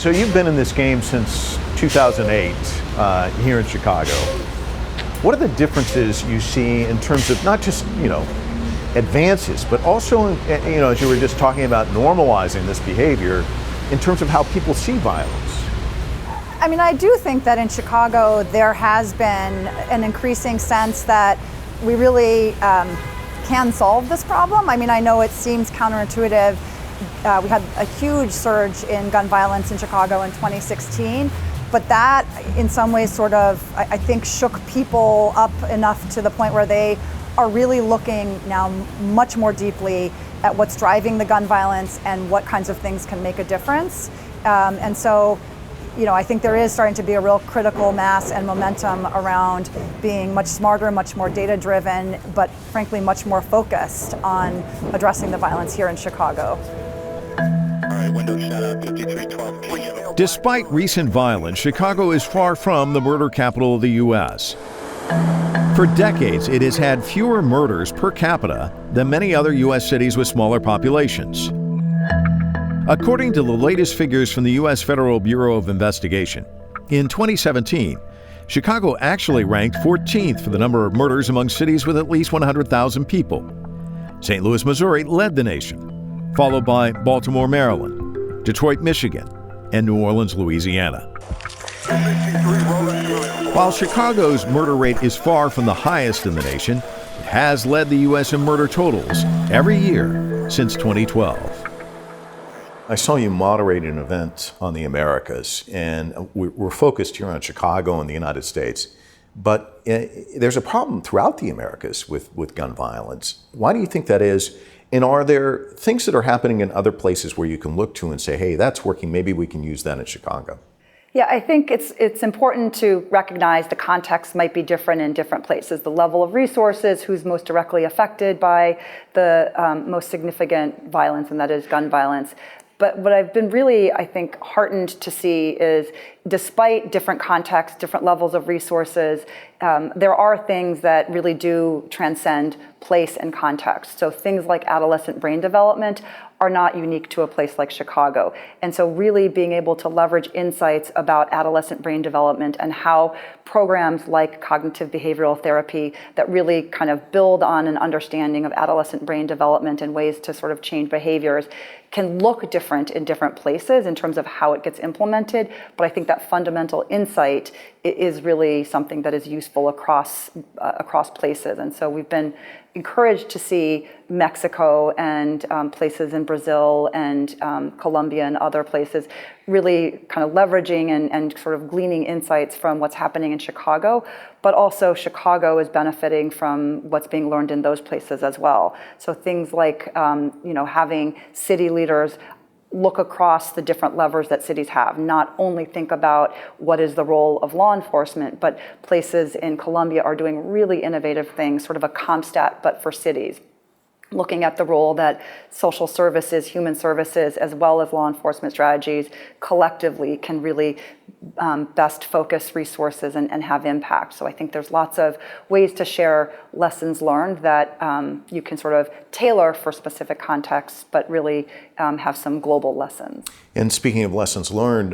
So you've been in this game since 2008 here in Chicago. What are the differences you see in terms of not just, advances, but also, as you were just talking about normalizing this behavior in terms of how people see violence? I mean, I do think that in Chicago there has been an increasing sense that we really can solve this problem. I mean, I know it seems counterintuitive. We had a huge surge in gun violence in Chicago in 2016, but that in some ways sort of, I think, shook people up enough to the point where they are really looking now much more deeply at what's driving the gun violence and what kinds of things can make a difference. And so, I think there is starting to be a real critical mass and momentum around being much smarter, much more data-driven, but frankly, much more focused on addressing the violence here in Chicago. Despite recent violence, Chicago is far from the murder capital of the U.S. For decades, it has had fewer murders per capita than many other U.S. cities with smaller populations. According to the latest figures from the U.S. Federal Bureau of Investigation, in 2017, Chicago actually ranked 14th for the number of murders among cities with at least 100,000 people. St. Louis, Missouri led the nation, followed by Baltimore, Maryland, Detroit, Michigan, and New Orleans, Louisiana. While Chicago's murder rate is far from the highest in the nation, it has led the U.S. in murder totals every year since 2012. I saw you moderate an event on the Americas, and we're focused here on Chicago and the United States, but there's a problem throughout the Americas with gun violence. Why do you think that is? And are there things that are happening in other places where you can look to and say, hey, that's working, maybe we can use that in Chicago? Yeah, I think it's important to recognize the context might be different in different places. The level of resources, who's most directly affected by the most significant violence, and that is gun violence. But what I've been really, I think, heartened to see is despite different contexts, different levels of resources, there are things that really do transcend place and context. So things like adolescent brain development are not unique to a place like Chicago. And so really being able to leverage insights about adolescent brain development and how programs like cognitive behavioral therapy that really kind of build on an understanding of adolescent brain development and ways to sort of change behaviors can look different in different places in terms of how it gets implemented. But I think that fundamental insight is really something that is useful across places. And so we've been encouraged to see Mexico and places in Brazil and Colombia and other places really kind of leveraging and sort of gleaning insights from what's happening in Chicago, but also Chicago is benefiting from what's being learned in those places as well. So things like having city leaders look across the different levers that cities have, not only think about what is the role of law enforcement, but places in Colombia are doing really innovative things, sort of a CompStat, but for cities. Looking at the role that social services, human services, as well as law enforcement strategies collectively can really best focus resources and have impact. So I think there's lots of ways to share lessons learned that you can sort of tailor for specific contexts, but really have some global lessons. And speaking of lessons learned,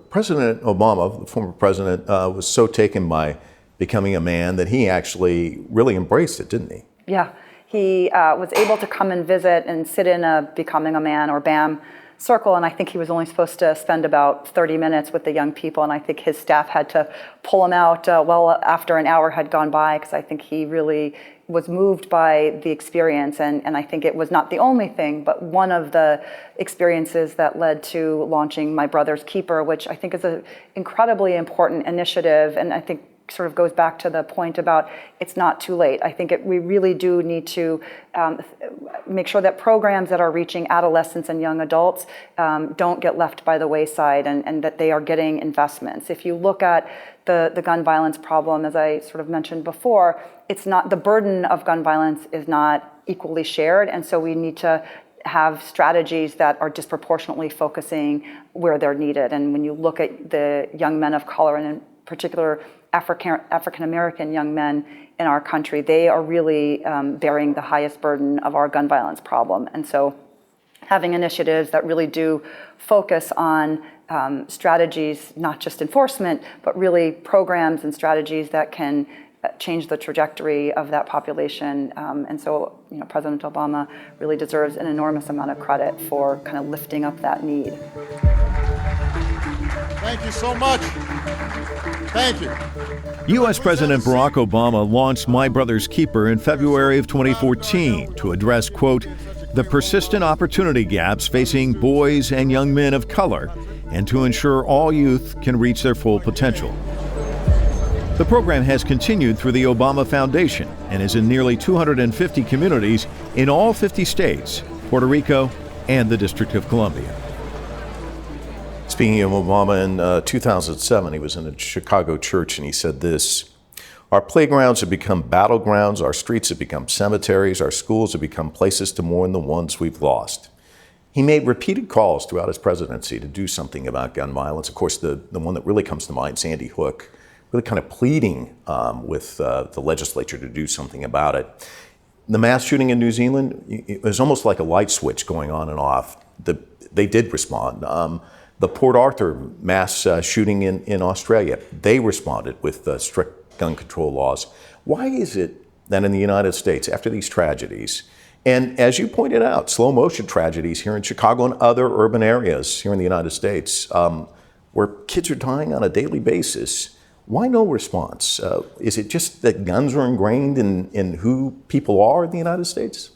President Obama, the former president, was so taken by becoming a man that he actually really embraced it, didn't he? Yeah. He was able to come and visit and sit in a Becoming a Man or BAM circle, and I think he was only supposed to spend about 30 minutes with the young people, and I think his staff had to pull him out well after an hour had gone by, because I think he really was moved by the experience, and I think it was not the only thing, but one of the experiences that led to launching My Brother's Keeper, which I think is an incredibly important initiative, and I think sort of goes back to the point about it's not too late. I think we really do need to make sure that programs that are reaching adolescents and young adults don't get left by the wayside and that they are getting investments. If you look at the gun violence problem, as I sort of mentioned before, it's not, the burden of gun violence is not equally shared, and so we need to have strategies that are disproportionately focusing where they're needed. And when you look at the young men of color, and in particular African-American young men in our country, they are really bearing the highest burden of our gun violence problem. And so having initiatives that really do focus on strategies, not just enforcement, but really programs and strategies that can change the trajectory of that population. And so, President Obama really deserves an enormous amount of credit for kind of lifting up that need. Thank you so much. Thank you. U.S. President Barack Obama launched My Brother's Keeper in February of 2014 to address, quote, the persistent opportunity gaps facing boys and young men of color, and to ensure all youth can reach their full potential. The program has continued through the Obama Foundation and is in nearly 250 communities in all 50 states, Puerto Rico, and the District of Columbia. Speaking of Obama, in 2007, he was in a Chicago church and he said this: our playgrounds have become battlegrounds, our streets have become cemeteries, our schools have become places to mourn the ones we've lost. He made repeated calls throughout his presidency to do something about gun violence. Of course, the one that really comes to mind, Sandy Hook, really kind of pleading with the legislature to do something about it. The mass shooting in New Zealand, it was almost like a light switch going on and off. They did respond. The Port Arthur mass shooting in Australia, they responded with strict gun control laws. Why is it that in the United States, after these tragedies, and as you pointed out, slow motion tragedies here in Chicago and other urban areas here in the United States, where kids are dying on a daily basis, why no response? Is it just that guns are ingrained in who people are in the United States?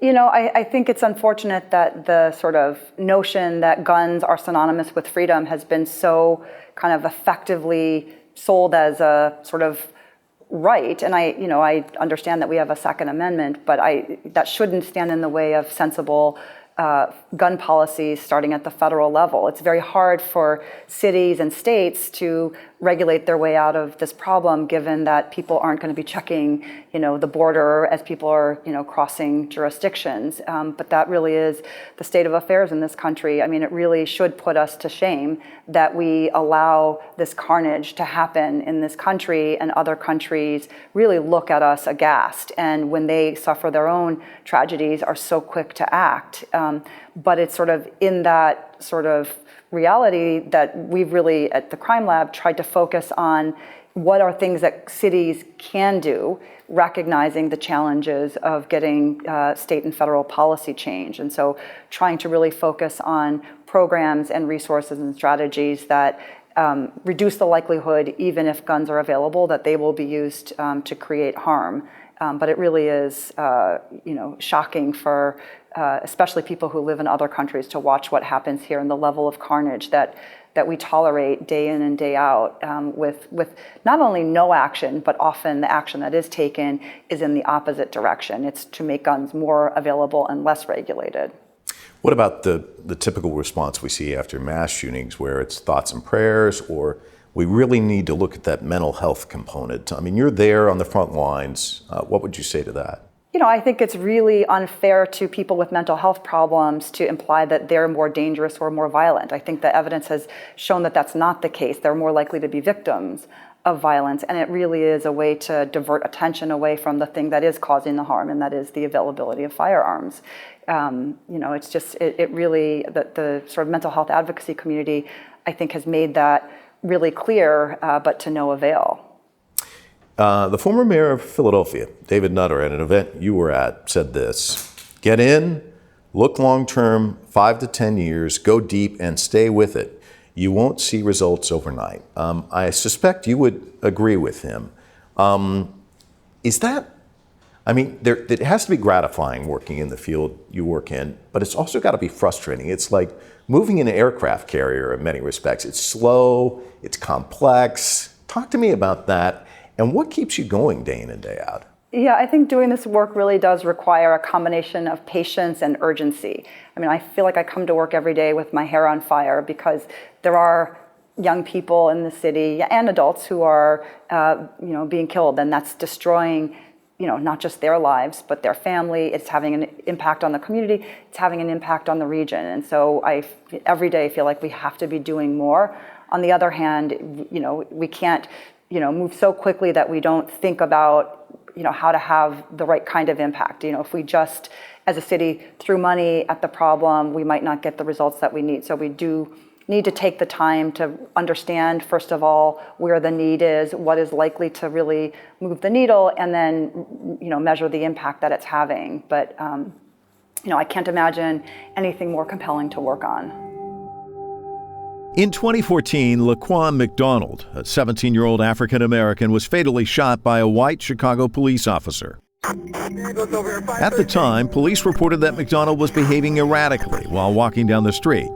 I think it's unfortunate that the sort of notion that guns are synonymous with freedom has been so kind of effectively sold as a sort of right. And I understand that we have a Second Amendment, but that shouldn't stand in the way of sensible gun policies starting at the federal level. It's very hard for cities and states to regulate their way out of this problem, given that people aren't going to be checking, the border as people are, crossing jurisdictions. But that really is the state of affairs in this country. I mean, it really should put us to shame that we allow this carnage to happen in this country, and other countries really look at us aghast, and when they suffer their own tragedies are so quick to act. But it's sort of in that sort of reality that we've really, at the Crime Lab, tried to focus on what are things that cities can do, recognizing the challenges of getting state and federal policy change. And so trying to really focus on programs and resources and strategies that reduce the likelihood, even if guns are available, that they will be used to create harm. But it really is, shocking for especially people who live in other countries to watch what happens here and the level of carnage that we tolerate day in and day out, with not only no action, but often the action that is taken is in the opposite direction. It's to make guns more available and less regulated. What about the typical response we see after mass shootings, where it's thoughts and prayers, or we really need to look at that mental health component? I mean, you're there on the front lines. What would you say to that? I think it's really unfair to people with mental health problems to imply that they're more dangerous or more violent. I think the evidence has shown that that's not the case. They're more likely to be victims of violence, and it really is a way to divert attention away from the thing that is causing the harm, and that is the availability of firearms. It's just, it really, the sort of mental health advocacy community, I think, has made that really clear, but to no avail. The former mayor of Philadelphia, David Nutter, at an event you were at, said this: get in, look long-term, 5 to 10 years, go deep, and stay with it. You won't see results overnight. I suspect you would agree with him. Is that, it has to be gratifying working in the field you work in, but it's also got to be frustrating. It's like moving in an aircraft carrier in many respects. It's slow, it's complex. Talk to me about that. And what keeps you going day in and day out? Yeah, I think doing this work really does require a combination of patience and urgency. I feel like I come to work every day with my hair on fire, because there are young people in the city and adults who are, being killed, and that's destroying, not just their lives, but their family. It's having an impact on the community. It's having an impact on the region. And so I every day feel like we have to be doing more. On the other hand, we can't move so quickly that we don't think about, how to have the right kind of impact. If we just, as a city, threw money at the problem, we might not get the results that we need. So we do need to take the time to understand, first of all, where the need is, what is likely to really move the needle, and then, measure the impact that it's having. But, I can't imagine anything more compelling to work on. In 2014, Laquan McDonald, a 17-year-old African-American, was fatally shot by a white Chicago police officer. At the time, police reported that McDonald was behaving erratically while walking down the street,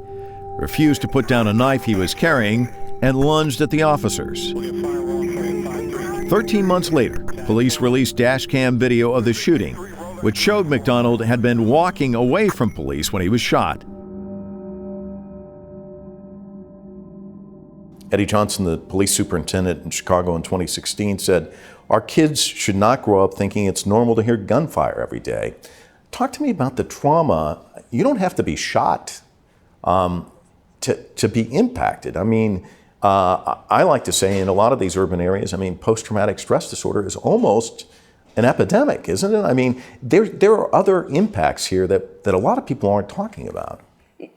refused to put down a knife he was carrying, and lunged at the officers. 13 months later, police released dash cam video of the shooting, which showed McDonald had been walking away from police when he was shot. Eddie Johnson, the police superintendent in Chicago in 2016, said, "Our kids should not grow up thinking it's normal to hear gunfire every day." Talk to me about the trauma. You don't have to be shot to be impacted. I mean, I like to say in a lot of these urban areas, post-traumatic stress disorder is almost an epidemic, isn't it? I mean, there are other impacts here that a lot of people aren't talking about.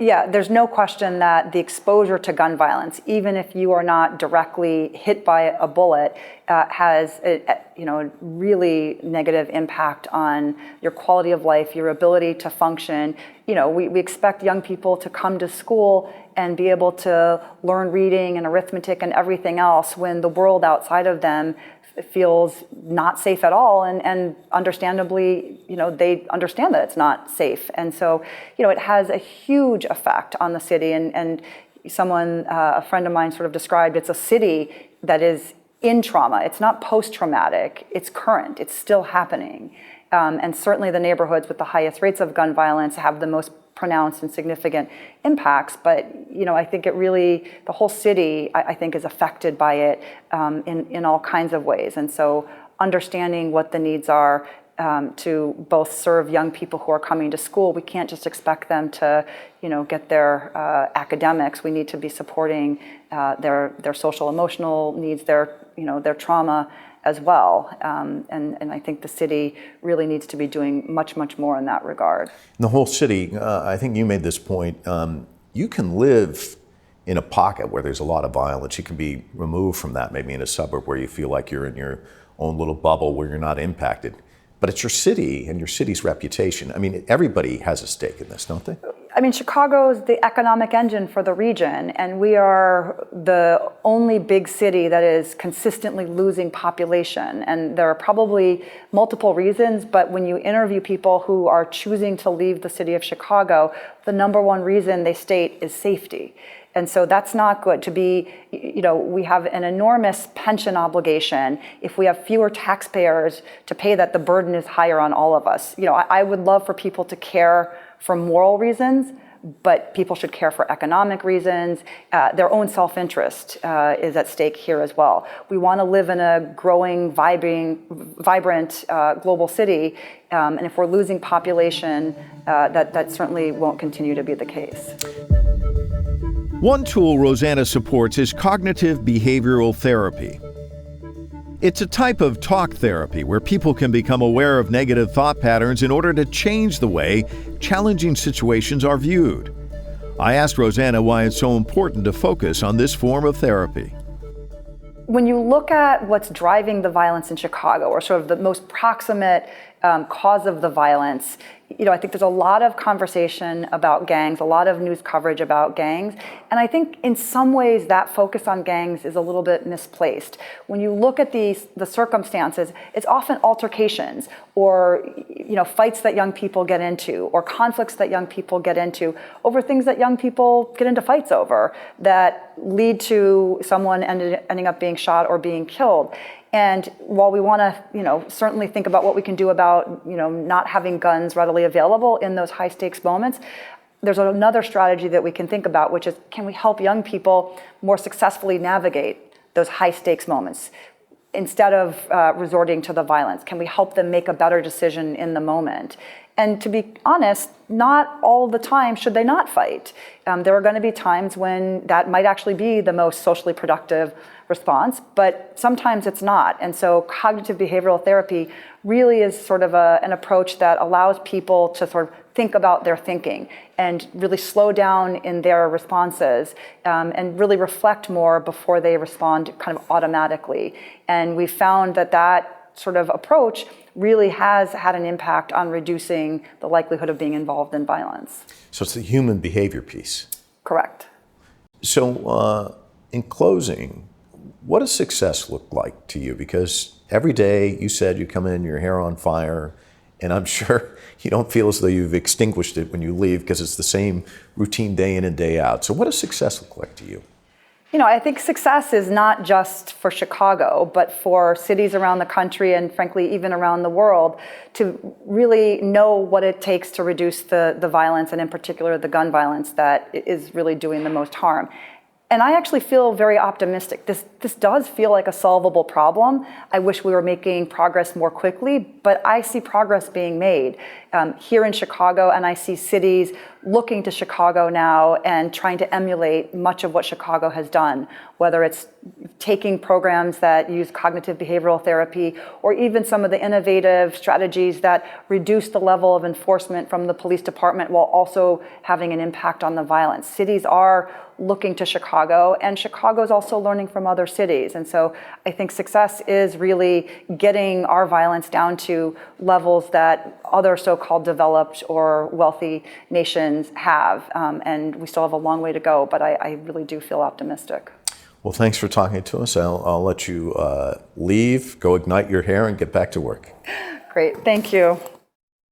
Yeah, there's no question that the exposure to gun violence, even if you are not directly hit by a bullet, has a really negative impact on your quality of life, your ability to function. We expect young people to come to school and be able to learn reading and arithmetic and everything else when the world outside of them feels not safe at all, and understandably, they understand that it's not safe. And so, it has a huge effect on the city. And a friend of mine sort of described, it's a city that is in trauma. It's not post-traumatic, it's current, it's still happening. And certainly the neighborhoods with the highest rates of gun violence have the most pronounced and significant impacts, but I think the whole city, I think, is affected by it in all kinds of ways. And so understanding what the needs are to both serve young people who are coming to school, we can't just expect them to get their academics. We need to be supporting their social emotional needs, their trauma as well. And I think the city really needs to be doing much, much more in that regard. In the whole city, I think you made this point, you can live in a pocket where there's a lot of violence. You can be removed from that, maybe in a suburb where you feel like you're in your own little bubble where you're not impacted. But it's your city and your city's reputation. Everybody has a stake in this, don't they? Chicago's the economic engine for the region, and we are the only big city that is consistently losing population. And there are probably multiple reasons, but when you interview people who are choosing to leave the city of Chicago, the number one reason they state is safety. And so that's not good. We have an enormous pension obligation. If we have fewer taxpayers to pay that, the burden is higher on all of us. I would love for people to care for moral reasons, but people should care for economic reasons. Their own self-interest is at stake here as well. We want to live in a growing, vibrant global city, and if we're losing population, that certainly won't continue to be the case. One tool Roseanna supports is cognitive behavioral therapy. It's a type of talk therapy where people can become aware of negative thought patterns in order to change the way challenging situations are viewed. I asked Roseanna why it's so important to focus on this form of therapy. When you look at what's driving the violence in Chicago, or sort of the most proximate cause of the violence, I think there's a lot of conversation about gangs, a lot of news coverage about gangs, and I think in some ways that focus on gangs is a little bit misplaced. When you look at the circumstances, it's often altercations or fights that young people get into, or conflicts that young people get into over things that young people get into fights over that lead to someone ending up being shot or being killed. And while we want to, certainly think about what we can do about, not having guns readily available in those high stakes moments, there's another strategy that we can think about, which is, can we help young people more successfully navigate those high stakes moments instead of resorting to the violence? Can we help them make a better decision in the moment? And to be honest, not all the time should they not fight. There are going to be times when that might actually be the most socially productive response, but sometimes it's not. And so cognitive behavioral therapy really is sort of an approach that allows people to sort of think about their thinking and really slow down in their responses, and really reflect more before they respond kind of automatically. And we found that that sort of approach really has had an impact on reducing the likelihood of being involved in violence. So it's the human behavior piece. Correct. So in closing, what does success look like to you? Because every day you said you come in, your hair on fire, and I'm sure you don't feel as though you've extinguished it when you leave because it's the same routine day in and day out. So what does success look like to you? You know, I think success is not just for Chicago, but for cities around the country and frankly, even around the world, to really know what it takes to reduce the violence, and in particular, the gun violence that is really doing the most harm. And I actually feel very optimistic. This does feel like a solvable problem. I wish we were making progress more quickly, but I see progress being made here in Chicago, and I see cities looking to Chicago now and trying to emulate much of what Chicago has done, whether it's taking programs that use cognitive behavioral therapy or even some of the innovative strategies that reduce the level of enforcement from the police department while also having an impact on the violence. Cities are looking to Chicago, and Chicago is also learning from other cities. And so I think success is really getting our violence down to levels that other so-called developed or wealthy nations have. And we still have a long way to go, but I really do feel optimistic. Well, thanks for talking to us. I'll let you leave, go ignite your hair, and get back to work. Great, thank you.